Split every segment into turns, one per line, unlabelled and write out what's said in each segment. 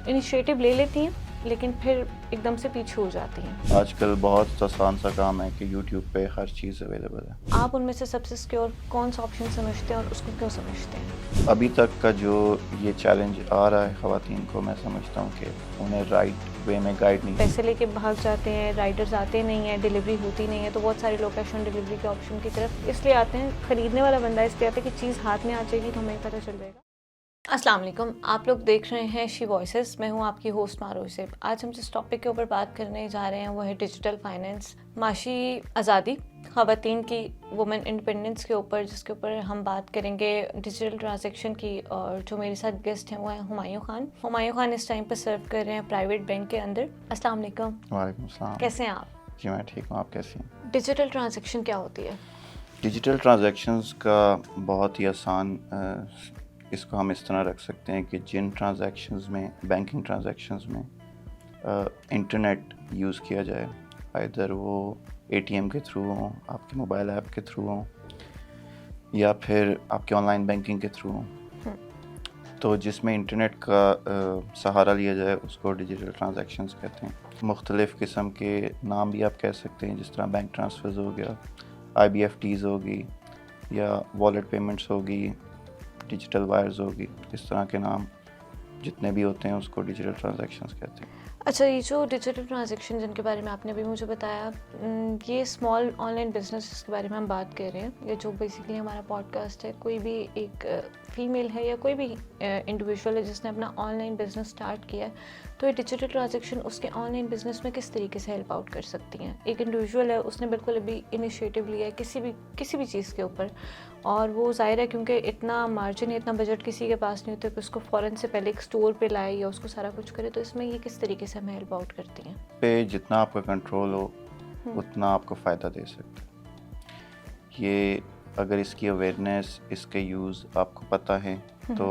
Initiative لے لیتی ہیں لیکن پھر ایک دم سے پیچھے ہو جاتی ہیں.
آج کل بہت آسان سا کام ہے کہ یوٹیوب پہ ہر چیز اویلیبل ہے.
آپ ان میں سے سب سے سیکیور کون سا آپشن سمجھتے ہیں اور اس کو کیوں سمجھتے ہیں؟
ابھی تک کا جو یہ چیلنج آ رہا ہے خواتین کو، میں سمجھتا ہوں کہ انہیں رائٹ وے میں گائیڈ نہیں.
پیسے لے کے بھاگ جاتے ہیں، رائڈرز آتے نہیں ہیں، ڈیلیوری ہوتی نہیں ہے، تو بہت سارے لوگ کیش آن ڈیلیوری کے آپشن کی طرف اس لیے آتے ہیں. خریدنے والا بندہ اس لیے آتا ہے کہ چیز ہاتھ میں آ جائے گی تو ہمیں پتہ چل جائے گا. السلام علیکم، آپ لوگ دیکھ رہے ہیں شی وائسز. میں ہوں آپ کی ہوسٹ مارو یوسف. آج ہم جس ٹاپک کے اوپر بات کرنے جا رہے ہیں وہ ہے ڈیجیٹل فائنینس، معاشی آزادی، خواتین کی وومن انڈیپینڈنس کے اوپر، جس کے اوپر ہم بات کریں گے ڈیجیٹل ٹرانزیکشن کی. اور جو میرے ساتھ گیسٹ ہیں وہ ہیں ہمایوں خان. ہمایوں خان اس ٹائم پہ سرو کر رہے ہیں پرائیویٹ بینک کے اندر. السلام علیکم.
وعلیکم السلام.
کیسے ہیں آپ؟
جی میں ٹھیک ہوں، آپ کیسی ہیں؟
ڈیجیٹل ٹرانزیکشن کیا ہوتی ہے؟
ڈیجیٹل ٹرانزیکشنز کا بہت ہی آسان اس کو ہم اس طرح رکھ سکتے ہیں کہ جن ٹرانزیکشنز میں، بینکنگ ٹرانزیکشنز میں انٹرنیٹ یوز کیا جائے، ادھر وہ اے ٹی ایم کے تھرو ہوں، آپ کے موبائل ایپ کے تھرو ہوں، یا پھر آپ کے آن لائن بینکنگ کے تھرو ہوں، تو جس میں انٹرنیٹ کا سہارا لیا جائے اس کو ڈیجیٹل ٹرانزیکشنز کہتے ہیں. مختلف قسم کے نام بھی آپ کہہ سکتے ہیں، جس طرح بینک ٹرانسفرز ہو گیا، آئی بی ایف ٹیز ہوگی، یا والیٹ پیمنٹس ہوگی، ڈیجیٹل وائرز ہوگی. اس طرح کے نام جتنے بھی ہوتے ہیں اس کو ڈیجیٹل ٹرانزیکشنز کہتے ہیں.
اچھا، یہ جو ڈیجیٹل ٹرانزیکشن جن کے بارے میں آپ نے ابھی مجھے بتایا، یہ اسمال آن لائن بزنس جس کے بارے میں ہم بات کر رہے ہیں، یہ جو بیسیکلی ہمارا پوڈ کاسٹ ہے، کوئی بھی ایک فیمیل ہے یا کوئی بھی انڈیویژول ہے جس نے اپنا آن لائن بزنس اسٹارٹ کیا ہے، تو یہ ڈیجیٹل ٹرانزیکشن اس کے آن لائن بزنس میں کس طریقے سے ہیلپ آؤٹ کر سکتی ہیں؟ ایک انڈیویژول ہے، اس نے بالکل ابھی انیشیٹو لیا ہے کسی بھی چیز کے اوپر، اور وہ ظاہر ہے کیونکہ اتنا مارجن یا اتنا بجٹ کسی کے پاس نہیں ہوتا کہ اس کو فوراً سے پہلے ایک اسٹور پہ لائے یا اس کو سارا کچھ کرے، تو اس میں یہ کس طریقے سے ہمیں ہیلپ آؤٹ کرتی ہیں؟
پہ جتنا آپ کا کنٹرول ہو اتنا آپ کو فائدہ دے سکتے ہیں. یہ اگر اس کی اویئرنیس، اس کے یوز آپ کو پتہ ہے تو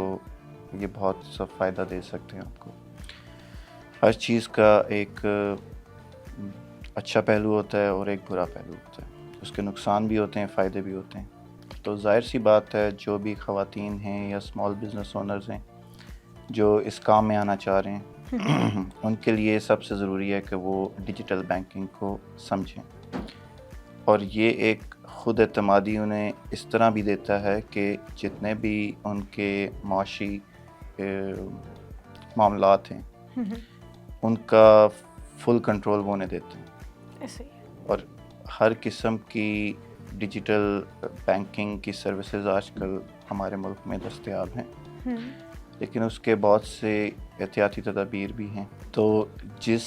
یہ بہت سا فائدہ دے سکتے ہیں آپ کو. ہر چیز کا ایک اچھا پہلو ہوتا ہے اور ایک برا پہلو ہوتا ہے. اس کے نقصان بھی ہوتے ہیں، فائدے بھی ہوتے ہیں. تو ظاہر سی بات ہے، جو بھی خواتین ہیں یا اسمال بزنس اونرز ہیں جو اس کام میں آنا چاہ رہے ہیں، ان کے لیے سب سے ضروری ہے کہ وہ ڈیجیٹل بینکنگ کو سمجھیں. اور یہ ایک خود اعتمادی انہیں اس طرح بھی دیتا ہے کہ جتنے بھی ان کے معاشی معاملات ہیں ان کا فل کنٹرول وہ انہیں دیتے ہیں.
ایسے ہی.
اور ہر قسم کی ڈیجیٹل بینکنگ کی سروسز آج کل ہمارے ملک میں دستیاب ہیں، لیکن اس کے بہت سے احتیاطی تدابیر بھی ہیں. تو جس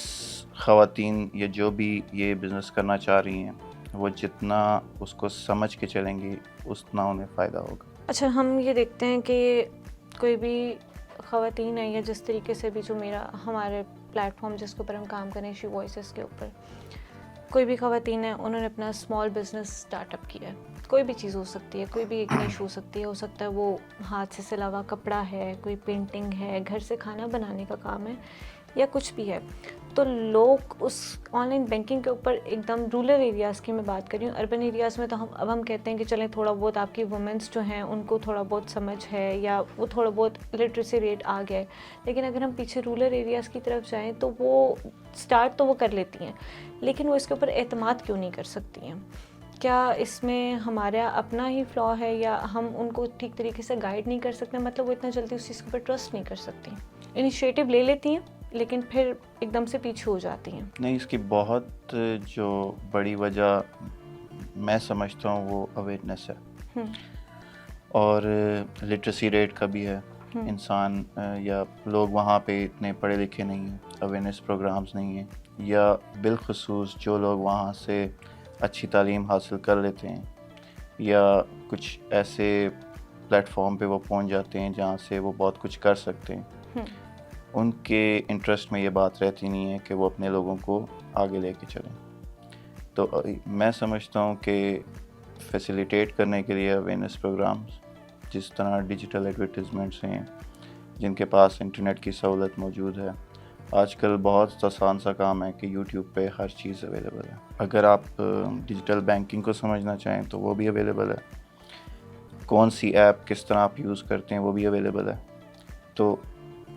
خواتین یا جو بھی یہ بزنس کرنا چاہ رہی ہیں، وہ جتنا اس کو سمجھ کے چلیں گی اتنا انہیں فائدہ ہوگا.
اچھا، ہم یہ دیکھتے ہیں کہ کوئی بھی خواتین ہے یا جس طریقے سے بھی جو ہمارے پلیٹ فارم جس کے اوپر ہم کام کریں، شی وائسز کے اوپر، کوئی بھی خواتین ہے، انہوں نے اپنا اسمال بزنس اسٹارٹ اپ کیا ہے. کوئی بھی چیز ہو سکتی ہے، کوئی بھی ایک نیش ہو سکتی ہے. ہو سکتا ہے وہ ہاتھ سے سلا ہوا کپڑا ہے، کوئی پینٹنگ ہے، گھر سے کھانا بنانے کا کام ہے، یا کچھ بھی ہے. تو لوگ اس آن لائن بینکنگ کے اوپر ایک دم رورل ایریاز کی میں بات کر رہی ہوں. اربن ایریاز میں تو ہم کہتے ہیں کہ چلیں تھوڑا بہت آپ کی وومنس جو ہیں ان کو تھوڑا بہت سمجھ ہے یا وہ تھوڑا بہت لٹریسی ریٹ آ گیا ہے. لیکن اگر ہم پیچھے رورل ایریاز کی طرف جائیں تو وہ اسٹارٹ تو وہ کر لیتی ہیں، لیکن وہ اس کے اوپر اعتماد کیوں نہیں کر سکتی ہیں؟ کیا اس میں ہمارا اپنا ہی فلا ہے یا ہم ان کو ٹھیک طریقے سے گائیڈ نہیں کر سکتے؟ مطلب وہ اتنا جلدی اس چیز کے اوپر ٹرسٹ نہیں کر سکتی، انیشیٹو لے لیتی ہیں لیکن پھر ایک دم سے پیچھے ہو جاتی ہیں.
نہیں، اس کی بہت جو بڑی وجہ میں سمجھتا ہوں وہ اویئرنیس ہے، اور لٹریسی ریٹ کا بھی ہے. انسان یا لوگ وہاں پہ اتنے پڑھے لکھے نہیں ہیں، اویئرنیس پروگرامز نہیں ہیں، یا بالخصوص جو لوگ وہاں سے اچھی تعلیم حاصل کر لیتے ہیں یا کچھ ایسے پلیٹ فارم پہ وہ پہنچ جاتے ہیں جہاں سے وہ بہت کچھ کر سکتے ہیں، ان کے انٹرسٹ میں یہ بات رہتی نہیں ہے کہ وہ اپنے لوگوں کو آگے لے کے چلیں. تو میں سمجھتا ہوں کہ فیسیلیٹیٹ کرنے کے لیے اویئرنیس پروگرامز جس طرح ڈیجیٹل ایڈورٹیزمنٹس ہیں، جن کے پاس انٹرنیٹ کی سہولت موجود ہے، آج کل بہت آسان سا کام ہے کہ یوٹیوب پہ ہر چیز اویلیبل ہے. اگر آپ ڈیجیٹل بینکنگ کو سمجھنا چاہیں تو وہ بھی اویلیبل ہے. کون سی ایپ کس طرح آپ یوز کرتے ہیں وہ بھی اویلیبل ہے. تو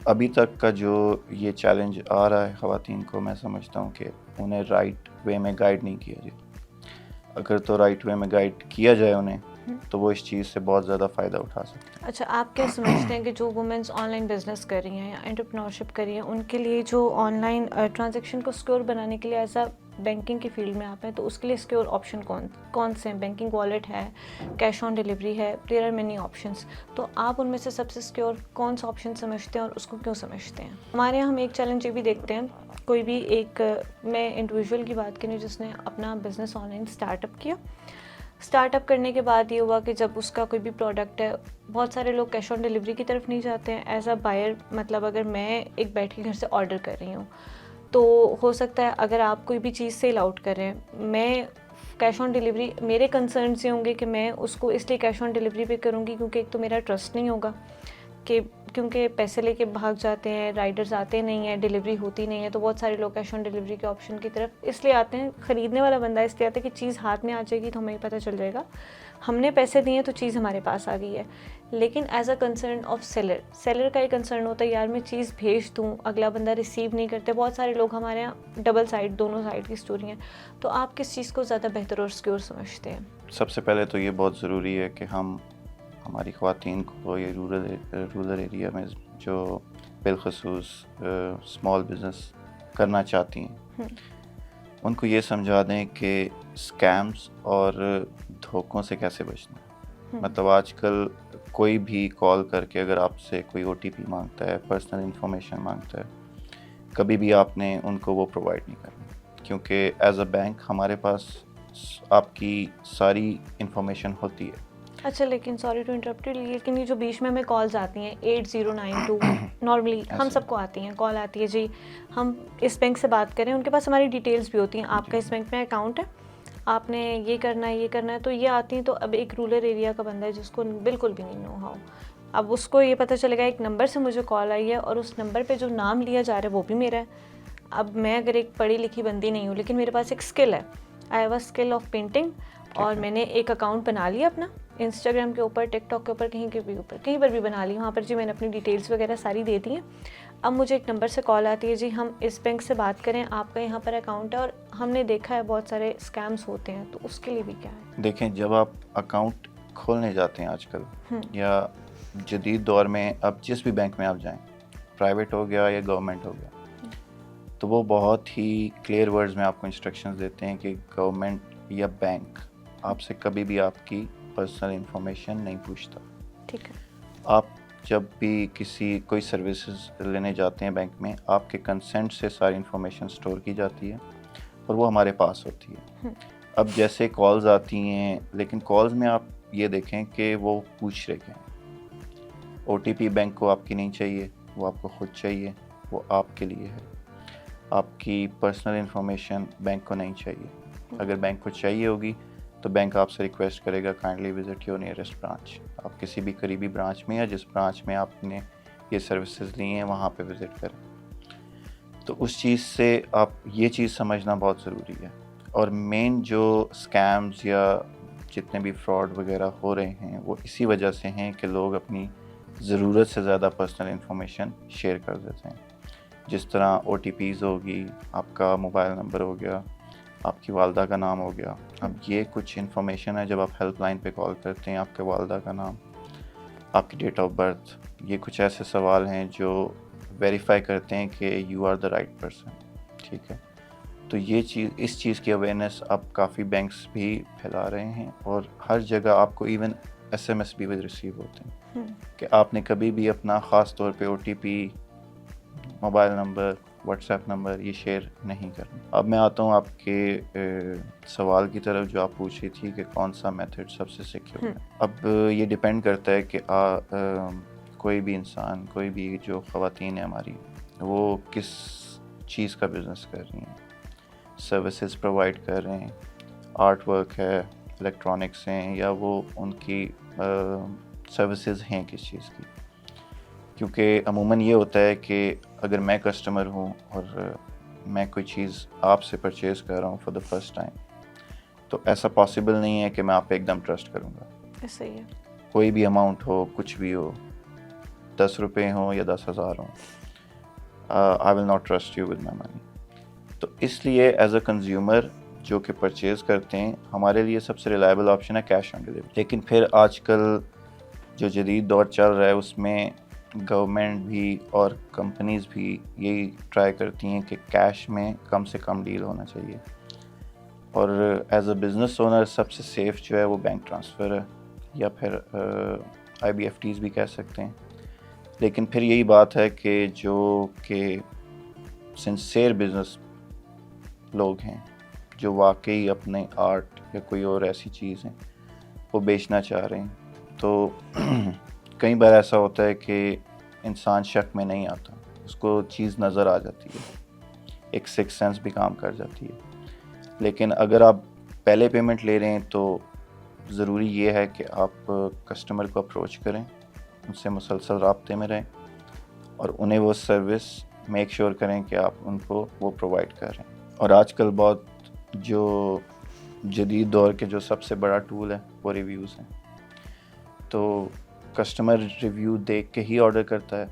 ابھی تک کا جو یہ چیلنج آ رہا ہے خواتین کو، میں سمجھتا ہوں کہ انہیں رائٹ وے میں گائیڈ نہیں کیا جائے. اگر تو رائٹ وے میں گائیڈ کیا جائے انہیں تو وہ اس چیز سے بہت زیادہ فائدہ اٹھا سکتے ہیں.
اچھا، آپ کیا سمجھتے ہیں کہ جو وومنس آن لائن بزنس کر رہی ہیں یا انٹرپرینورشپ کر رہی ہیں، ان کے لیے جو آن لائن ٹرانزیکشن کو سکیور بنانے کے لیے ایز اے بینکنگ کی فیلڈ میں آپ ہیں، تو اس کے لیے سکیور آپشن کون سے ہیں؟ بینکنگ والیٹ ہے، کیش آن ڈلیوری ہے، دیر آر مینی آپشنس. تو آپ ان میں سے سب سے سکیور کون سا آپشن سمجھتے ہیں اور اس کو کیوں سمجھتے ہیں؟ ہمارے یہاں ہم ایک چیلنج یہ بھی دیکھتے ہیں، کوئی بھی ایک، میں انڈیویژول کی بات کروں جس نے اپنا business online start up کیا. اسٹارٹ اپ کرنے کے بعد یہ ہوا کہ جب اس کا کوئی بھی پروڈکٹ ہے، بہت سارے لوگ کیش آن ڈلیوری کی طرف نہیں جاتے ہیں. ایز اے بائر، مطلب اگر میں ایک بیٹھ کے گھر سے آرڈر کر رہی ہوں تو ہو سکتا ہے اگر آپ کوئی بھی چیز سیل آؤٹ کر رہے ہیں، میں کیش آن ڈلیوری، میرے کنسرنس یہ ہوں گے کہ میں اس کو اس لیے کیش آن ڈلیوری پہ کروں گی کیونکہ ایک تو میرا ٹرسٹ نہیں ہوگا، کہ کیونکہ پیسے لے کے بھاگ جاتے ہیں، رائڈرز آتے نہیں ہیں، ڈلیوری ہوتی نہیں ہے، تو بہت سارے لوگ کیش آن ڈلیوری کے آپشن کی طرف اس لیے آتے ہیں. خریدنے والا بندہ اس لیے آتا ہے کہ چیز ہاتھ میں آ جائے گی تو ہمیں پتہ چل جائے گا ہم نے پیسے دیے تو چیز ہمارے پاس آ گئی ہے. لیکن as a concern of seller کا یہ کنسرن ہوتا ہے یار میں چیز بھیج دوں، اگلا بندہ ریسیو نہیں کرتے. بہت سارے لوگ ہمارے یہاں ڈبل سائڈ، دونوں سائڈ کی اسٹوری ہیں. تو آپ کس چیز کو زیادہ بہتر اور سکیور سمجھتے ہیں؟
سب سے پہلے تو یہ بہت ضروری ہے کہ ہماری خواتین کو یہ رورل ایریا میں جو بالخصوص اسمال بزنس کرنا چاہتی ہیں، ان کو یہ سمجھا دیں کہ اسکیمز اور دھوکوں سے کیسے بچنا ہے. مطلب آج کل کوئی بھی کال کر کے اگر آپ سے کوئی OTP مانگتا ہے، پرسنل انفارمیشن مانگتا ہے، کبھی بھی آپ نے ان کو وہ پرووائڈ نہیں کرنا، کیونکہ ایز اے بینک ہمارے پاس آپ کی ساری انفارمیشن ہوتی ہے.
اچھا، لیکن سوری ٹو انٹرپٹ، لیکن یہ جو بیچ میں ہمیں کالز آتی ہیں 8092 نارملی ہم سب کو آتی ہیں، کال آتی ہے جی ہم اس بینک سے بات کریں، ان کے پاس ہماری ڈیٹیلز بھی ہوتی ہیں، آپ کا اس بینک میں اکاؤنٹ ہے، آپ نے یہ کرنا ہے یہ کرنا ہے، تو یہ آتی ہیں. تو اب ایک رورل ایریا کا بندہ ہے جس کو بالکل بھی نہیں نو ہاؤ، اب اس کو یہ پتہ چلے گا ایک نمبر سے مجھے کال آئی ہے اور اس نمبر پہ جو نام لیا جا رہا ہے وہ بھی میرا ہے. اب میں اگر ایک پڑھی لکھی بندی نہیں ہوں لیکن میرے پاس ایک اسکل ہے، I have a skill of painting, اور میں نے ایک اکاؤنٹ بنا لیا اپنا انسٹاگرام کے اوپر، ٹک ٹاک کے اوپر، کہیں پر بھی بنا لی، وہاں پر جی میں نے اپنی ڈیٹیلس وغیرہ ساری دے دی ہیں. اب مجھے ایک نمبر سے کال آتی ہے جی ہم اس بینک سے بات کریں، آپ کا یہاں پر اکاؤنٹ ہے، اور ہم نے دیکھا ہے بہت سارے اسکیمس ہوتے ہیں، تو اس کے لیے بھی کیا ہے؟
دیکھیں، جب آپ اکاؤنٹ کھولنے جاتے ہیں آج کل یا جدید دور میں، اب جس بھی بینک میں آپ جائیں، پرائیویٹ ہو گیا یا گورنمنٹ ہو گیا، تو وہ بہت ہی کلیئر ورڈز میں آپ کو انسٹرکشنز دیتے ہیں کہ گورنمنٹ یا بینک آپ سے کبھی بھی آپ کی پرسنل انفارمیشن نہیں پوچھتا.
ٹھیک ہے.
آپ جب بھی کوئی سروسز لینے جاتے ہیں بینک میں، آپ کے کنسنٹ سے ساری انفارمیشن سٹور کی جاتی ہے اور وہ ہمارے پاس ہوتی ہے. اب جیسے کالز آتی ہیں، لیکن کالز میں آپ یہ دیکھیں کہ وہ پوچھ رہے ہیں OTP بینک کو آپ کی نہیں چاہیے، وہ آپ کو خود چاہیے، وہ آپ کے لیے ہے. آپ کی پرسنل انفارمیشن بینک کو نہیں چاہیے. اگر بینک کو چاہیے ہوگی تو بینک آپ سے ریکویسٹ کرے گا kindly visit your nearest branch. آپ کسی بھی قریبی برانچ میں یا جس برانچ میں آپ نے یہ سروسز لی ہیں وہاں پہ وزٹ کریں. تو اس چیز سے آپ یہ چیز سمجھنا بہت ضروری ہے. اور مین جو اسکیمز یا جتنے بھی فراڈ وغیرہ ہو رہے ہیں وہ اسی وجہ سے ہیں کہ لوگ اپنی ضرورت سے زیادہ پرسنل انفارمیشن شیئر کر دیتے ہیں. جس طرح OTPs ہوگی، آپ کا موبائل نمبر ہو گیا، آپ کی والدہ کا نام ہو گیا. اب یہ کچھ انفارمیشن ہے، جب آپ ہیلپ لائن پہ کال کرتے ہیں، آپ کے والدہ کا نام، آپ کی ڈیٹ آف برتھ، یہ کچھ ایسے سوال ہیں جو ویریفائی کرتے ہیں کہ you are the right person. ٹھیک ہے. تو یہ چیز، اس چیز کی اویئرنیس اب کافی بینکس بھی پھیلا رہے ہیں، اور ہر جگہ آپ کو ایون SMS بھی ریسیو ہوتے ہیں کہ آپ نے کبھی بھی اپنا خاص طور پہ OTP، mobile number, what's app number یہ شیئر نہیں کرنا. اب میں آتا ہوں آپ کے سوال کی طرف جو آپ پوچھ رہی تھی کہ کون سا میتھڈ سب سے سیکیور ہے. اب یہ ڈیپینڈ کرتا ہے کہ کوئی بھی انسان، کوئی بھی جو خواتین ہیں ہماری، وہ کس چیز کا بزنس کر رہی ہیں. سروسز پرووائڈ کر رہے ہیں، آرٹ ورک ہے، الیکٹرانکس ہیں، یا وہ ان کی سروسز ہیں کس چیز کی. کیونکہ عموماً یہ ہوتا ہے کہ اگر میں کسٹمر ہوں اور میں کوئی چیز آپ سے پرچیز کر رہا ہوں فار دا فرسٹ ٹائم، تو ایسا پاسبل نہیں ہے کہ میں آپ پہ ایک دم ٹرسٹ کروں گا.
صحیح ہے.
کوئی بھی اماؤنٹ ہو، کچھ بھی ہو، 10 روپے ہوں یا 10,000 ہوں, I will not trust you with my money. تو اس لیے ایز اے کنزیومر جو کہ پرچیز کرتے ہیں, ہمارے لیے سب سے ریلائبل آپشن ہے کیش آن ڈیلیوری. لیکن پھر آج کل جو جدید دور چل رہا ہے اس میں گورنمنٹ بھی اور کمپنیز بھی یہی ٹرائی کرتی ہیں کہ کیش میں کم سے کم ڈیل ہونا چاہیے, اور ایز اے بزنس اونر سب سے سیف جو ہے وہ بینک ٹرانسفر ہے یا پھر IBFTs بھی کہہ سکتے ہیں. لیکن پھر یہی بات ہے کہ جو کہ سنسیئر بزنس لوگ ہیں جو واقعی اپنے آرٹ یا کوئی اور ایسی چیز ہیں وہ بیچنا چاہ رہے ہیں, تو کئی بار ایسا ہوتا ہے کہ انسان شک میں نہیں آتا, اس کو چیز نظر آ جاتی ہے, ایک سکس سینس بھی کام کر جاتی ہے. لیکن اگر آپ پہلے پیمنٹ لے رہے ہیں تو ضروری یہ ہے کہ آپ کسٹمر کو اپروچ کریں, ان سے مسلسل رابطے میں رہیں اور انہیں وہ سروس میک شیور کریں کہ آپ ان کو وہ پرووائڈ کر رہے ہیں. اور آج کل بہت جو جدید دور کے جو سب سے بڑا ٹول ہے وہ ریویوز ہیں, تو کسٹمر ریویو دیکھ کے ہی آرڈر کرتا ہے.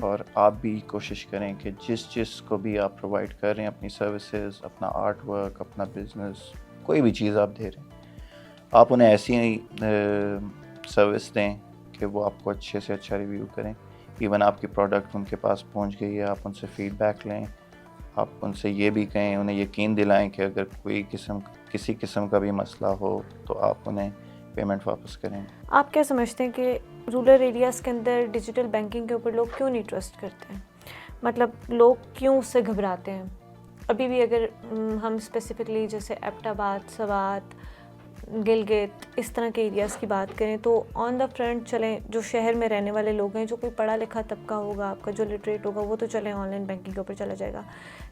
اور آپ بھی کوشش کریں کہ جس کو بھی آپ پرووائڈ کر رہے ہیں اپنی سروسز, اپنا آرٹ ورک, اپنا بزنس, کوئی بھی چیز آپ دے رہے ہیں, آپ انہیں ایسی سروس دیں کہ وہ آپ کو اچھے سے اچھا ریویو کریں. ایون آپ کی پروڈکٹ ان کے پاس پہنچ گئی ہے, آپ ان سے فیڈ بیک لیں, آپ ان سے یہ بھی کہیں, انہیں یقین دلائیں کہ اگر کسی قسم کا بھی مسئلہ ہو تو آپ انہیں پیمنٹ واپس کریں.
آپ کیا سمجھتے ہیں کہ رورل ایریاز کے اندر ڈیجیٹل بینکنگ کے اوپر لوگ کیوں نہیں ٹرسٹ کرتے ہیں؟ مطلب لوگ کیوں اس سے گھبراتے ہیں؟ ابھی بھی اگر ہم اسپیسیفکلی جیسے ایبٹ آباد, سوات, گلگت اس طرح کے ایریاز کی بات کریں تو آن دا فرنٹ چلیں, جو شہر میں رہنے والے لوگ ہیں, جو کوئی پڑھا لکھا طبقہ ہوگا آپ کا, جو لٹریٹ ہوگا, وہ تو چلیں آن لائن بینکنگ کے اوپر چلا جائے گا.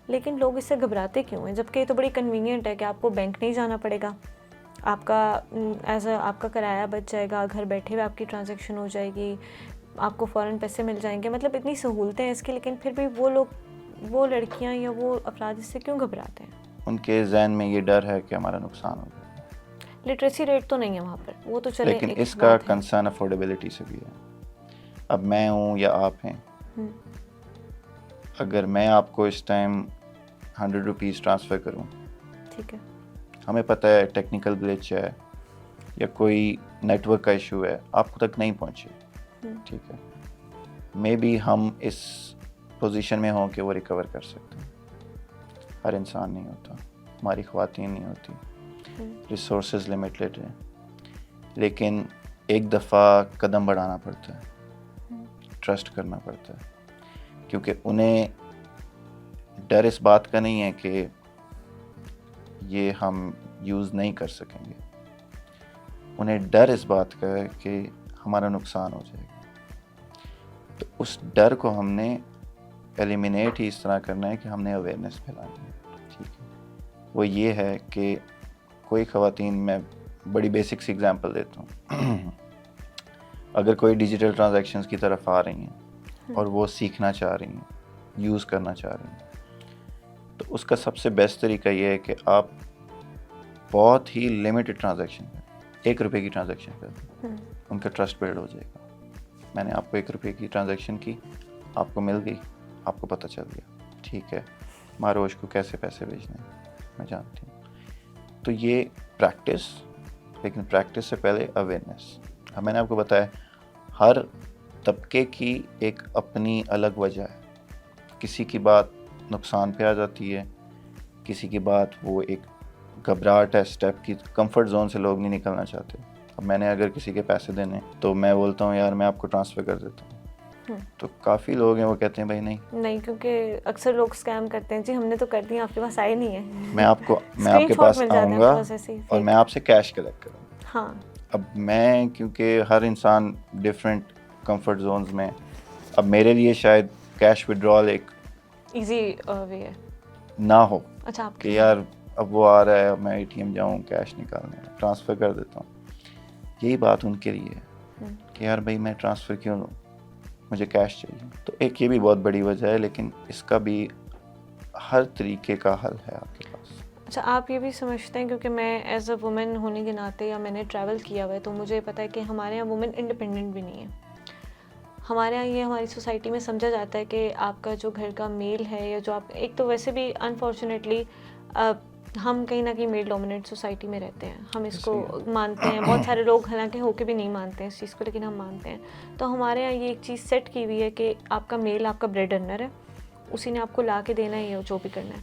لیکن لوگ اس سے گھبراتے کیوں ہیں, جبکہ یہ تو بڑی کنوینئنٹ ہے کہ آپ کو بینک نہیں جانا پڑے گا, آپ کا آپ کا کرایہ بچ جائے گا, گھر بیٹھے ہوئے آپ کی ٹرانزیکشن ہو جائے گی, آپ کو فوراً پیسے مل جائیں گے, مطلب اتنی سہولتیں ہیں اس کی. لیکن پھر بھی وہ لوگ, وہ لڑکیاں یا وہ افراد اس سے کیوں گھبراتے ہیں؟
ان کے ذہن میں یہ ڈر ہے کہ ہمارا نقصان ہو جائے.
لٹریسی ریٹ تو نہیں ہے وہاں پر, وہ تو چلے,
لیکن اس کا کنسرن افورڈیبلٹی سے بھی ہے. اب میں ہوں یا آپ ہیں, اگر میں آپ کو اس ٹائم 100 روپیز ٹرانسفر کروں,
ٹھیک ہے,
ہمیں پتہ ہے ٹیکنیکل گلچ ہے یا کوئی نیٹ ورک کا ایشو ہے, آپ کو تک نہیں پہنچے, ٹھیک ہے, مے بی ہم اس پوزیشن میں ہوں کہ وہ ریکور کر سکتے ہیں. ہر انسان نہیں ہوتا, ہماری خواتین نہیں ہوتی, ریسورسز لمیٹڈ ہیں, لیکن ایک دفعہ قدم بڑھانا پڑتا ہے, ٹرسٹ کرنا پڑتا ہے, کیونکہ انہیں ڈر اس بات کا نہیں ہے کہ یہ ہم یوز نہیں کر سکیں گے, انہیں ڈر اس بات کا ہے کہ ہمارا نقصان ہو جائے گا. تو اس ڈر کو ہم نے ایلیمینیٹ ہی اس طرح کرنا ہے کہ ہم نے اویئرنیس پھیلانی ہے, ٹھیک ہے. وہ یہ ہے کہ کوئی خواتین, میں بڑی بیسک سی ایگزامپل دیتا ہوں, اگر کوئی ڈیجیٹل ٹرانزیکشنز کی طرف آ رہی ہیں اور وہ سیکھنا چاہ رہی ہیں, یوز کرنا چاہ رہی ہیں, تو اس کا سب سے بیسٹ طریقہ یہ ہے کہ آپ بہت ہی لمیٹڈ ٹرانزیکشن کریں, 1 روپے کی ٹرانزیکشن کریں, ان کا ٹرسٹ بلڈ ہو جائے گا. میں نے آپ کو 1 روپے کی ٹرانزیکشن کی, آپ کو مل گئی, آپ کو پتہ چل گیا, ٹھیک ہے, ماروش کو کیسے پیسے بھیجنے ہیں میں جانتی ہوں. تو یہ پریکٹس, لیکن پریکٹس سے پہلے اویئرنیس. میں نے آپ کو بتایا ہر طبقے کی ایک اپنی الگ وجہ ہے, کسی کی بات نقصان پہ آ جاتی ہے, کسی کی بات وہ ایک گھبراہٹ ہے اسٹیپ کی, کمفرٹ زون سے لوگ نہیں نکلنا چاہتے. اب میں نے اگر کسی کے پیسے دینے تو میں بولتا ہوں یار میں آپ کو ٹرانسفر کر دیتا ہوں, تو کافی لوگ ہیں وہ کہتے ہیں بھائی نہیں,
کیونکہ اکثر لوگ اسکیم کرتے ہیں, جی ہم نے تو کر دیا, آپ کے پاس آئے نہیں ہیں,
میں آپ کے پاس آؤں گا اور میں آپ سے کیش کلیکٹ کروں.
ہاں,
اب میں کیونکہ ہر انسان ڈفرینٹ کمفرٹ زونز میں, اب میرے لیے شاید کیش وڈرال ایک
ایزی وے ہے
نہ ہو.
اچھا, آپ
کہ یار اب وہ آ رہا ہے, میں ATM جاؤں کیش نکالنے, ٹرانسفر کر دیتا ہوں. یہی بات ان کے لیے ہے کہ یار بھائی میں ٹرانسفر کیوں لوں, مجھے کیش چاہیے. تو ایک یہ بھی بہت بڑی وجہ ہے, لیکن اس کا بھی ہر طریقے کا حل ہے آپ کے پاس.
اچھا, آپ یہ بھی سمجھتے ہیں, کیونکہ میں ایز اے وومن ہونے کے ناطے یا میں نے ٹریول کیا ہوا ہے تو مجھے پتہ ہے کہ ہمارے یہاں وومن انڈیپینڈنٹ بھی نہیں ہے. ہمارے یہاں یہ ہماری سوسائٹی میں سمجھا جاتا ہے کہ آپ کا جو گھر کا میل ہے یا جو آپ ایک تو ویسے بھی انفارچونیٹلی ہم کہیں نہ کہیں میل ڈومینیٹ سوسائٹی میں رہتے ہیں, ہم اس کو مانتے ہیں. بہت سارے لوگ حالانکہ ہو کے بھی نہیں مانتے ہیں اس چیز کو, لیکن ہم مانتے ہیں. تو ہمارے یہاں یہ ایک چیز سیٹ کی ہوئی ہے کہ آپ کا میل آپ کا بریڈ ارنر ہے, اسی نے آپ کو لا کے دینا ہے یا جو بھی کرنا ہے.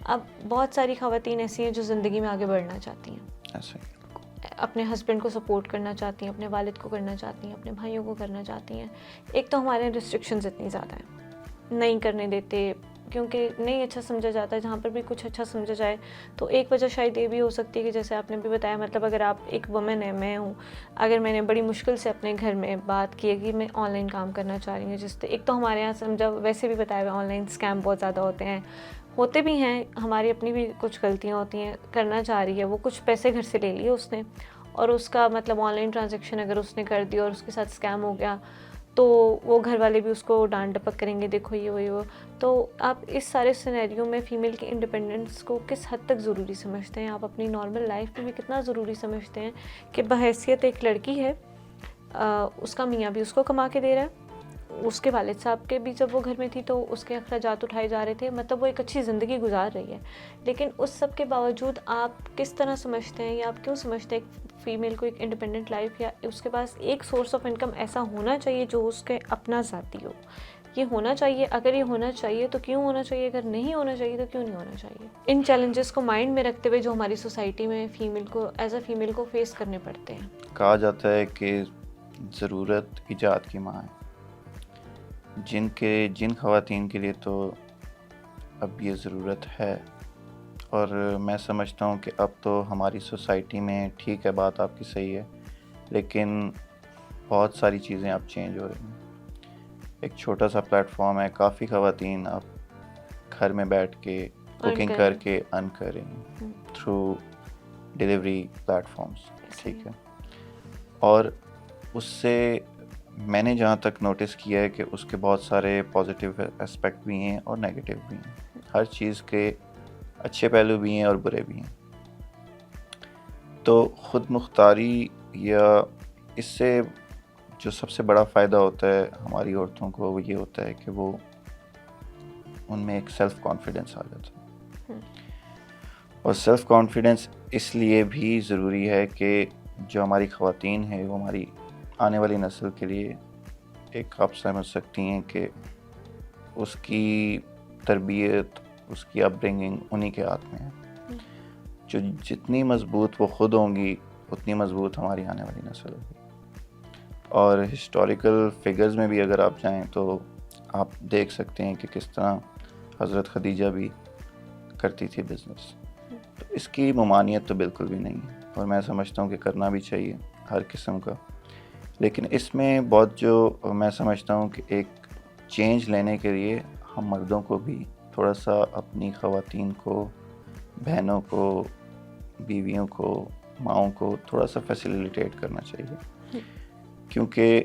اب بہت ساری خواتین ایسی ہیں جو زندگی میں آگے بڑھنا چاہتی ہیں, اپنے ہسبینڈ کو سپورٹ کرنا چاہتی ہیں, اپنے والد کو کرنا چاہتی ہیں, اپنے بھائیوں کو کرنا چاہتی ہیں. ایک تو ہمارے ریسٹرکشنز اتنی زیادہ ہیں, نہیں کرنے دیتے کیونکہ نہیں اچھا سمجھا جاتا ہے. جہاں پر بھی کچھ اچھا سمجھا جائے تو ایک وجہ شاید یہ بھی ہو سکتی ہے کہ جیسے آپ نے بھی بتایا, مطلب اگر آپ ایک وومن ہے, میں ہوں, اگر میں نے بڑی مشکل سے اپنے گھر میں بات کی ہے کہ میں آن لائن کام کرنا چاہ رہی ہوں, جس سے ایک تو ہمارے یہاں سمجھا ویسے بھی بتایا ہوا آن لائن اسکیم بہت زیادہ ہوتے بھی ہیں, ہماری اپنی بھی کچھ غلطیاں ہوتی ہیں. کرنا چاہ رہی ہے وہ, کچھ پیسے گھر سے لے لیے اس نے, اور اس کا مطلب آن لائن ٹرانزیکشن اگر اس نے کر دیا اور اس کے ساتھ اسکیم ہو گیا تو وہ گھر والے بھی اس کو ڈانٹ ڈپٹ کریں گے, دیکھو یہ وہ. تو آپ اس سارے سینیریو میں فیمیل کے انڈیپینڈنس کو کس حد تک ضروری سمجھتے ہیں؟ آپ اپنی نارمل لائف میں بھی کتنا ضروری سمجھتے ہیں کہ بحیثیت ایک لڑکی ہے, اس کا میاں بھی اس کو کما کے دے رہا ہے, اس کے والد صاحب کے بھی جب وہ گھر میں تھی تو اس کے اخراجات اٹھائے جا رہے تھے, مطلب وہ ایک اچھی زندگی گزار رہی ہے. لیکن اس سب کے باوجود آپ کس طرح سمجھتے ہیں یا آپ کیوں سمجھتے ہیں فیمیل کو ایک انڈیپینڈنٹ لائف یا اس کے پاس ایک سورس آف انکم ایسا ہونا چاہیے جو اس کے اپنا ذاتی ہو؟ یہ ہونا چاہیے, اگر یہ ہونا چاہیے تو کیوں ہونا چاہیے, اگر نہیں ہونا چاہیے تو کیوں نہیں ہونا چاہیے؟ ان چیلنجز کو مائنڈ میں رکھتے ہوئے جو ہماری سوسائٹی میں فیمیل کو ایز اے فیمیل کو فیس کرنے پڑتے ہیں.
کہا جاتا ہے کہ ضرورت ایجاد کی ماں ہے. جن خواتین کے لیے تو اب یہ ضرورت ہے, اور میں سمجھتا ہوں کہ اب تو ہماری سوسائٹی میں ٹھیک ہے, بات آپ کی صحیح ہے, لیکن بہت ساری چیزیں اب چینج ہو رہی ہیں. ایک چھوٹا سا پلیٹ فارم ہے, کافی خواتین اب گھر میں بیٹھ کے کوکنگ کر کے ارن کر رہی ہیں تھرو ڈیلیوری پلیٹ فارمس. ٹھیک ہے, اور اس سے میں نے جہاں تک نوٹس کیا ہے کہ اس کے بہت سارے پازیٹیو اسپیکٹ بھی ہیں اور نیگیٹو بھی ہیں. ہر چیز کے اچھے پہلو بھی ہیں اور برے بھی ہیں. تو خود مختاری یا اس سے جو سب سے بڑا فائدہ ہوتا ہے ہماری عورتوں کو وہ یہ ہوتا ہے کہ وہ ان میں ایک سیلف کانفیڈنس آ جاتا ہے. اور سیلف کانفیڈنس اس لیے بھی ضروری ہے کہ جو ہماری خواتین ہیں وہ ہماری آنے والی نسل کے لیے ایک آپ سمجھ سکتی ہیں کہ اس کی تربیت, اس کی اپ برنگنگ انہی کے ہاتھ میں ہے. جو جتنی مضبوط وہ خود ہوں گی اتنی مضبوط ہماری آنے والی نسل ہوگی. اور ہسٹوریکل فگرز میں بھی اگر آپ جائیں تو آپ دیکھ سکتے ہیں کہ کس طرح حضرت خدیجہ بھی کرتی تھی بزنس. تو اس کی ممانعت تو بالکل بھی نہیں ہے, اور میں سمجھتا ہوں کہ کرنا بھی چاہیے ہر قسم کا. لیکن اس میں بہت جو میں سمجھتا ہوں کہ ایک چینج لینے کے لیے ہم مردوں کو بھی تھوڑا سا اپنی خواتین کو, بہنوں کو, بیویوں کو, ماؤں کو تھوڑا سا فیسیلیٹیٹ کرنا چاہیے. کیونکہ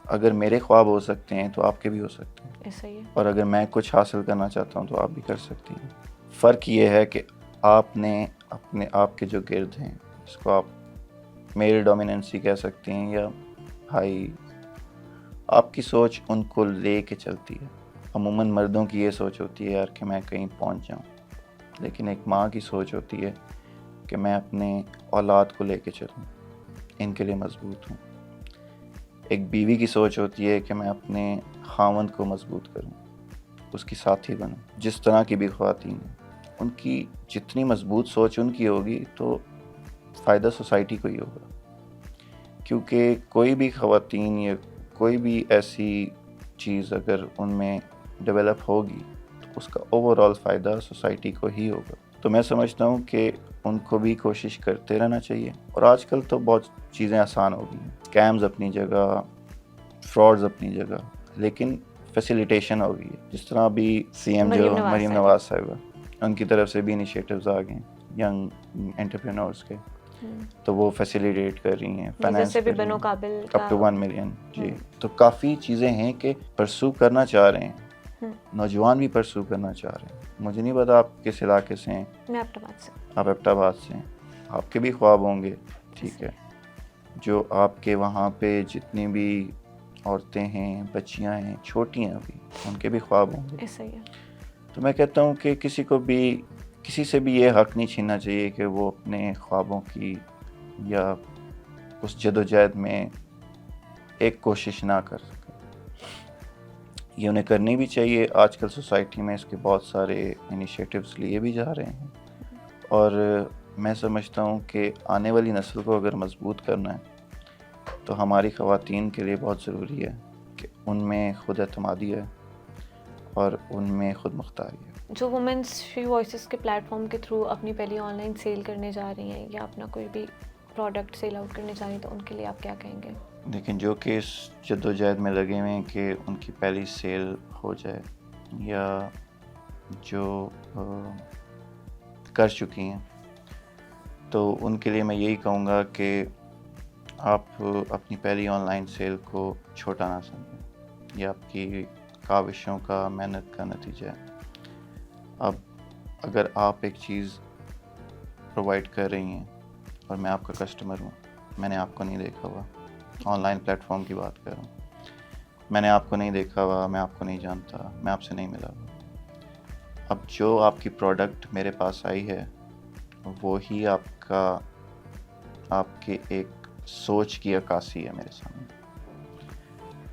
اگر میرے خواب ہو سکتے ہیں تو آپ کے بھی ہو سکتے ہیں,
ایسا ہی ہے.
اور اگر میں کچھ حاصل کرنا چاہتا ہوں تو آپ بھی کر سکتی ہیں. فرق یہ ہے کہ آپ نے اپنے آپ کے جو گرد ہیں, اس کو آپ میل ڈومیننسی کہہ سکتے ہیں یا ہائی, آپ کی سوچ ان کو لے کے چلتی ہے. عموماً مردوں کی یہ سوچ ہوتی ہے یار کہ میں کہیں پہنچ جاؤں, لیکن ایک ماں کی سوچ ہوتی ہے کہ میں اپنے اولاد کو لے کے چلوں, ان کے لیے مضبوط ہوں. ایک بیوی کی سوچ ہوتی ہے کہ میں اپنے خاوند کو مضبوط کروں, اس کی ساتھی بنوں. جس طرح کی بھی خواتین ہیں, ان کی جتنی مضبوط سوچ ان کی ہوگی تو فائدہ سوسائٹی کو ہی ہوگا. کیونکہ کوئی بھی خواتین یا کوئی بھی ایسی چیز اگر ان میں ڈیولپ ہوگی تو اس کا اوور آل فائدہ سوسائٹی کو ہی ہوگا. تو میں سمجھتا ہوں کہ ان کو بھی کوشش کرتے رہنا چاہیے. اور آج کل تو بہت چیزیں آسان ہو گئی ہیں, اسکیمز اپنی جگہ, فراڈز اپنی جگہ, لیکن فیسیلیٹیشن ہو گئی ہے. جس طرح ابھی سی ایم جو مریم نواز صاحبہ, ان کی طرف سے بھی انیشیٹوز آ گئے ہیں ینگ انٹرپرینورز کے, تو وہ فیسیلیٹیٹ کر رہی ہیں, فائنینس کر رہی ہیں اپ ٹو 1 ملین. جی, تو کافی چیزیں ہیں کہ پرسو کرنا چاہ رہے ہیں, نوجوان بھی پرسو کرنا چاہ رہے ہیں. مجھے نہیں پتا آپ کس علاقے سے ہیں.
میں ایبٹ سے.
آپ ایبٹ آباد سے ہیں, آپ کے بھی خواب ہوں گے. ٹھیک ہے, جو آپ کے وہاں پہ جتنی بھی عورتیں ہیں, بچیاں ہیں, چھوٹی ہیں ابھی, ان کے بھی خواب ہوں گے.
ایسا ہی ہے.
تو میں کہتا ہوں کہ کسی سے بھی یہ حق نہیں چھیننا چاہیے کہ وہ اپنے خوابوں کی یا اس جدوجہد میں ایک کوشش نہ کر سکے. یہ انہیں کرنی بھی چاہیے. آج کل سوسائٹی میں اس کے بہت سارے انیشیٹوز لیے بھی جا رہے ہیں, اور میں سمجھتا ہوں کہ آنے والی نسل کو اگر مضبوط کرنا ہے تو ہماری خواتین کے لیے بہت ضروری ہے کہ ان میں خود اعتمادی ہے اور ان میں خود مختاری ہے.
جو وومنس شی وائسز کے پلیٹ فارم کے تھرو اپنی پہلی آن لائن سیل کرنے جا رہی ہیں یا اپنا کوئی بھی پروڈکٹ سیل آؤٹ کرنے جا رہی ہیں, تو ان کے لیے آپ کیا کہیں گے؟
لیکن جو کہ اس جدوجہد میں لگے ہوئے ہیں کہ ان کی پہلی سیل ہو جائے, یا جو کر چکی ہیں, تو ان کے لیے میں یہی کہوں گا کہ آپ اپنی پہلی آن لائن سیل کو چھوٹا نہ سمجھیں. یہ آپ کی کاوشوں کا, محنت کا نتیجہ ہے. اب اگر آپ ایک چیز پرووائڈ کر رہی ہیں اور میں آپ کا کسٹمر ہوں, میں نے آپ کو نہیں دیکھا ہوا, آن لائن پلیٹ فارم کی بات کر رہا ہوں, میں نے آپ کو نہیں دیکھا ہوا, میں آپ کو نہیں جانتا, میں آپ سے نہیں ملا ہوا. اب جو آپ کی پروڈکٹ میرے پاس آئی ہے وہی آپ کے ایک سوچ کی عکاسی ہے میرے سامنے.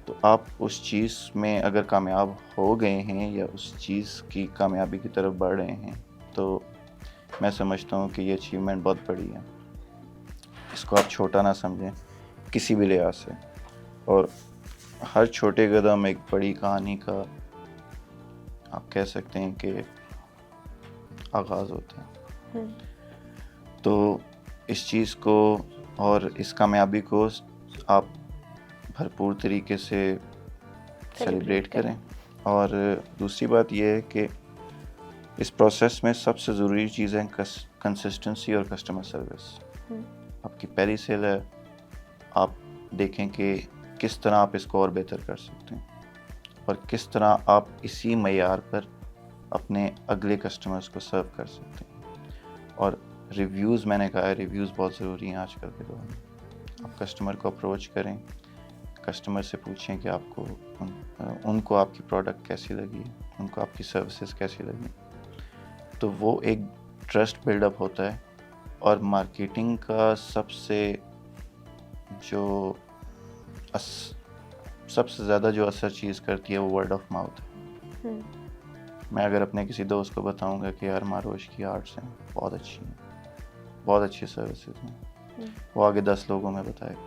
تو آپ اس چیز میں اگر کامیاب ہو گئے ہیں یا اس چیز کی کامیابی کی طرف بڑھ رہے ہیں, تو میں سمجھتا ہوں کہ یہ اچیومنٹ بہت بڑی ہے. اس کو آپ چھوٹا نہ سمجھیں کسی بھی لحاظ سے, اور ہر چھوٹے قدم ایک بڑی کہانی کا آپ کہہ سکتے ہیں کہ آغاز ہوتا ہے. تو اس چیز کو اور اس کامیابی کو آپ بھرپور طریقے سے سیلیبریٹ کریں. اور دوسری بات یہ ہے کہ اس پروسیس میں سب سے ضروری چیز ہے کنسسٹنسی اور کسٹمر سروس. آپ کی پہلی سیل ہے, آپ دیکھیں کہ کس طرح آپ اس کو اور بہتر کر سکتے ہیں, اور کس طرح آپ اسی معیار پر اپنے اگلے کسٹمرز کو سرو کر سکتے ہیں. اور ریویوز, میں نے کہا ہے ریویوز بہت ضروری ہیں آج کل کے دور میں. آپ کسٹمر کو اپروچ کریں, کسٹمر سے پوچھیں کہ آپ کو ان کو آپ کی پروڈکٹ کیسی لگی, ان کو آپ کی سروسز کیسی لگی. تو وہ ایک ٹرسٹ بلڈ اپ ہوتا ہے. اور مارکیٹنگ کا سب سے زیادہ جو اثر چیز کرتی ہے وہ ورڈ آف ماؤتھ ہے. میں اگر اپنے کسی دوست کو بتاؤں گا کہ یار ماروش کی آرٹس ہیں بہت اچھی ہیں, بہت اچھی سروسز ہیں, وہ آگے 10 لوگوں میں بتائے گا.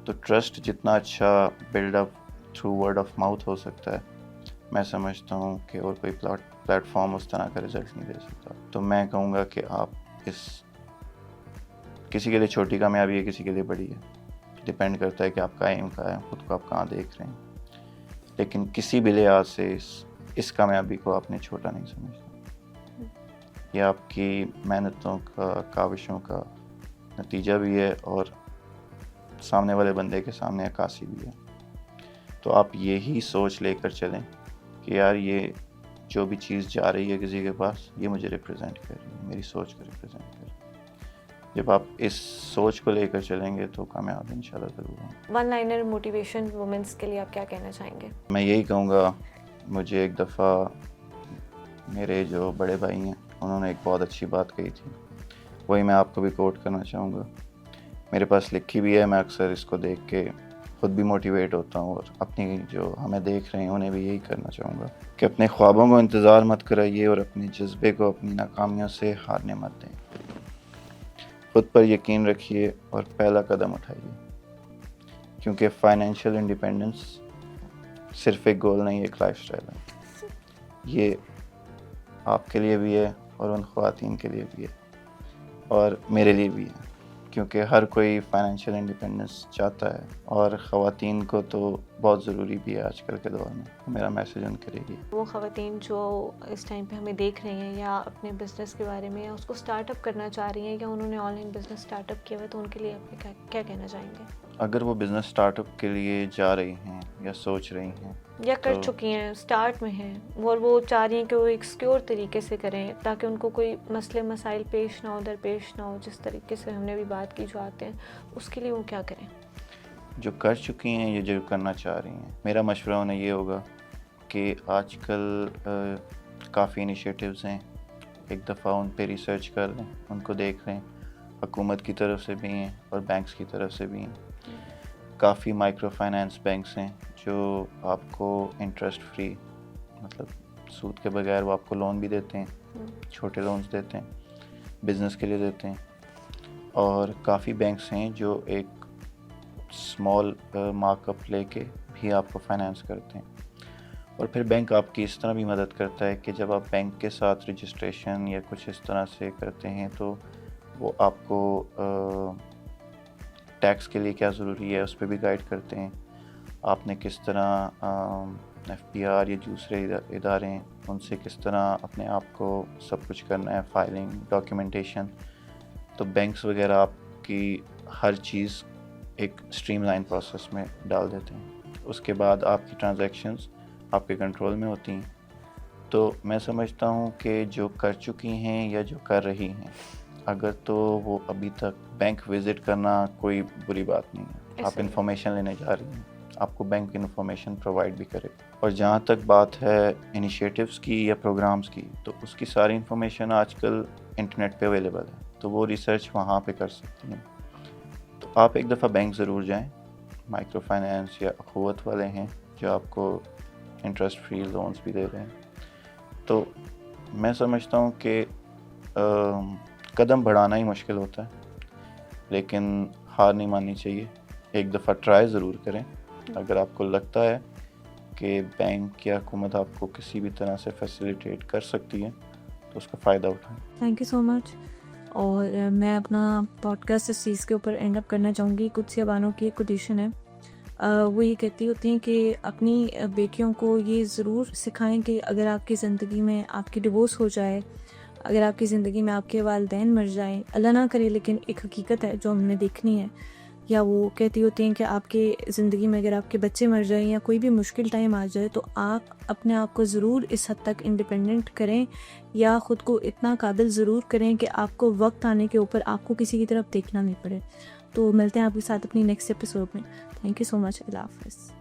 تو ٹرسٹ جتنا اچھا build up through word of mouth ہو سکتا ہے, میں سمجھتا ہوں کہ اور کوئی پلیٹ فارم اس طرح کا رزلٹ نہیں دے سکتا. تو میں کہوں گا کہ آپ کسی کے لیے چھوٹی کامیابی ہے, کسی کے لیے بڑی ہے, ڈیپینڈ کرتا ہے کہ آپ کا ایم کہاں ہے, خود کو آپ کہاں دیکھ رہے ہیں. لیکن کسی بھی لحاظ سے اس کامیابی کو آپ نے چھوٹا نہیں سمجھنا. یہ آپ کی محنتوں کا, کاوشوں کا نتیجہ بھی ہے, اور سامنے والے بندے کے سامنے عکاسی بھی ہے. تو آپ یہی سوچ لے کر چلیں کہ یار یہ جو بھی چیز جا رہی ہے کسی کے پاس, یہ مجھے ریپرزینٹ کر رہی ہے, میری سوچ کو ریپرزینٹ کر رہی ہے. جب آپ اس سوچ کو لے کر چلیں گے تو کامیاب انشاءاللہ ضرور ہوں.
ون لائنر موٹیویشن وومنس کے لیے آپ کیا کہنا چاہیں گے؟
میں یہی کہوں گا, مجھے ایک دفعہ میرے جو بڑے بھائی ہیں انہوں نے ایک بہت اچھی بات کہی تھی, وہی میں آپ کو بھی کوٹ کرنا چاہوں گا. میرے پاس لکھی بھی ہے, میں اکثر اس کو دیکھ کے خود بھی موٹیویٹ ہوتا ہوں, اور اپنی جو ہمیں دیکھ رہے ہیں انہیں بھی یہی کرنا چاہوں گا کہ اپنے خوابوں کو انتظار مت کرائیے, اور اپنے جذبے کو اپنی ناکامیوں سے ہارنے مت دیں. خود پر یقین رکھیے اور پہلا قدم اٹھائیے, کیونکہ فائنینشیل انڈیپینڈنس صرف ایک گول نہیں, ایک لائف سٹائل ہے. یہ آپ کے لیے بھی ہے, اور ان خواتین کے لیے بھی ہے, اور میرے لیے بھی ہے, کیونکہ ہر کوئی فائنینشیل انڈیپینڈنس چاہتا ہے, اور خواتین کو تو بہت ضروری بھی ہے آج کل کے دور میں. میرا میسیج ان کے لیے بھی.
وہ خواتین جو اس ٹائم پہ ہمیں دیکھ رہی ہیں, یا اپنے بزنس کے بارے میں, یا اس کو اسٹارٹ اپ کرنا چاہ رہی ہیں, یا انہوں نے on line business start up کیا ہوا ہے, تو ان کے لیے آپ کیا کہنا چاہیں گے؟
اگر وہ بزنس اسٹارٹ اپ کے لیے جا رہی ہیں یا سوچ رہی ہیں
یا کر چکی ہیں, اسٹارٹ میں ہیں, اور وہ چاہ رہی ہیں کہ وہ ایک سیکیور طریقے سے کریں تاکہ ان کو کوئی مسئلے مسائل پیش نہ ہو, درپیش نہ ہو, جس طریقے سے ہم نے بھی بات کی جو آتے ہیں, اس کے لیے وہ کیا کریں؟
جو کر چکی ہیں یا جو کرنا چاہ رہی ہیں، میرا مشورہ انہیں یہ ہوگا کہ آج کل کافی انیشیٹیوز ہیں، ایک دفعہ ان پہ ریسرچ کر لیں، ان کو دیکھ لیں، حکومت کی طرف سے بھی ہیں اور بینکس کی طرف سے بھی ہیں. کافی مائکرو فائنانس بینکس ہیں جو آپ کو انٹرسٹ فری، مطلب سود کے بغیر وہ آپ کو لون بھی دیتے ہیں، چھوٹے لونز دیتے ہیں، بزنس کے لیے دیتے ہیں. اور کافی بینکس ہیں جو ایک اسمال مارک اپ لے کے بھی آپ کو فائنانس کرتے ہیں. اور پھر بینک آپ کی اس طرح بھی مدد کرتا ہے کہ جب آپ بینک کے ساتھ رجسٹریشن یا کچھ اس طرح سے کرتے ہیں تو وہ آپ کو ٹیکس کے لیے کیا ضروری ہے اس پہ بھی گائیڈ کرتے ہیں. آپ نے کس طرح FBR یا دوسرے ادارے ہیں ان سے کس طرح اپنے آپ کو سب کچھ کرنا ہے، فائلنگ، ڈاکیومنٹیشن. تو بینکس وغیرہ آپ کی ہر چیز ایک اسٹریم لائن پروسیس میں ڈال دیتے ہیں. اس کے بعد آپ کی ٹرانزیکشنز آپ کے کنٹرول میں ہوتی ہیں. تو میں سمجھتا ہوں کہ جو کر چکی ہیں یا جو کر رہی ہیں، اگر تو وہ ابھی تک بینک وزٹ کرنا کوئی بری بات نہیں ہے. آپ انفارمیشن لینے جا رہی ہیں، آپ کو بینک انفارمیشن پرووائڈ بھی کرے. اور جہاں تک بات ہے انیشیٹیوز کی یا پروگرامز کی، تو اس کی ساری انفارمیشن آج کل انٹرنیٹ پہ اویلیبل ہے، تو وہ ریسرچ وہاں پہ کر سکتی ہیں. تو آپ ایک دفعہ بینک ضرور جائیں. مائکرو فائنانس یا اخوت والے ہیں جو آپ کو انٹرسٹ فری لونز بھی دے رہے ہیں. تو میں سمجھتا ہوں کہ قدم بڑھانا ہی مشکل ہوتا ہے، لیکن ہار نہیں ماننی چاہیے. ایک دفعہ ٹرائی ضرور کریں. اگر آپ کو لگتا ہے کہ بینک یا حکومت آپ کو کسی بھی طرح سے فیسیلیٹیٹ کر سکتی ہے تو اس کا فائدہ اٹھائیں.
تھینک یو سو مچ. اور میں اپنا پوڈ کاسٹ اس چیز کے اوپر اینڈ اپ کرنا چاہوں گی. قدسیہ بانو کی ایک کوٹیشن ہے، وہ یہ کہتی ہوتی ہیں کہ اپنی بیٹیوں کو یہ ضرور سکھائیں کہ اگر آپ کی زندگی میں آپ کی ڈیورس ہو جائے، اگر آپ کی زندگی میں آپ کے والدین مر جائیں، اللہ نہ کرے لیکن ایک حقیقت ہے جو ہم نے دیکھنی ہے. یا وہ کہتی ہوتی ہیں کہ آپ کے زندگی میں اگر آپ کے بچے مر جائیں یا کوئی بھی مشکل ٹائم آ جائے تو آپ اپنے آپ کو ضرور اس حد تک انڈیپینڈنٹ کریں یا خود کو اتنا قابل ضرور کریں کہ آپ کو وقت آنے کے اوپر آپ کو کسی کی طرف دیکھنا نہیں پڑے. تو ملتے ہیں آپ کے ساتھ اپنی نیکسٹ ایپیسوڈ میں. تھینک یو سو مچ. اللہ حافظ.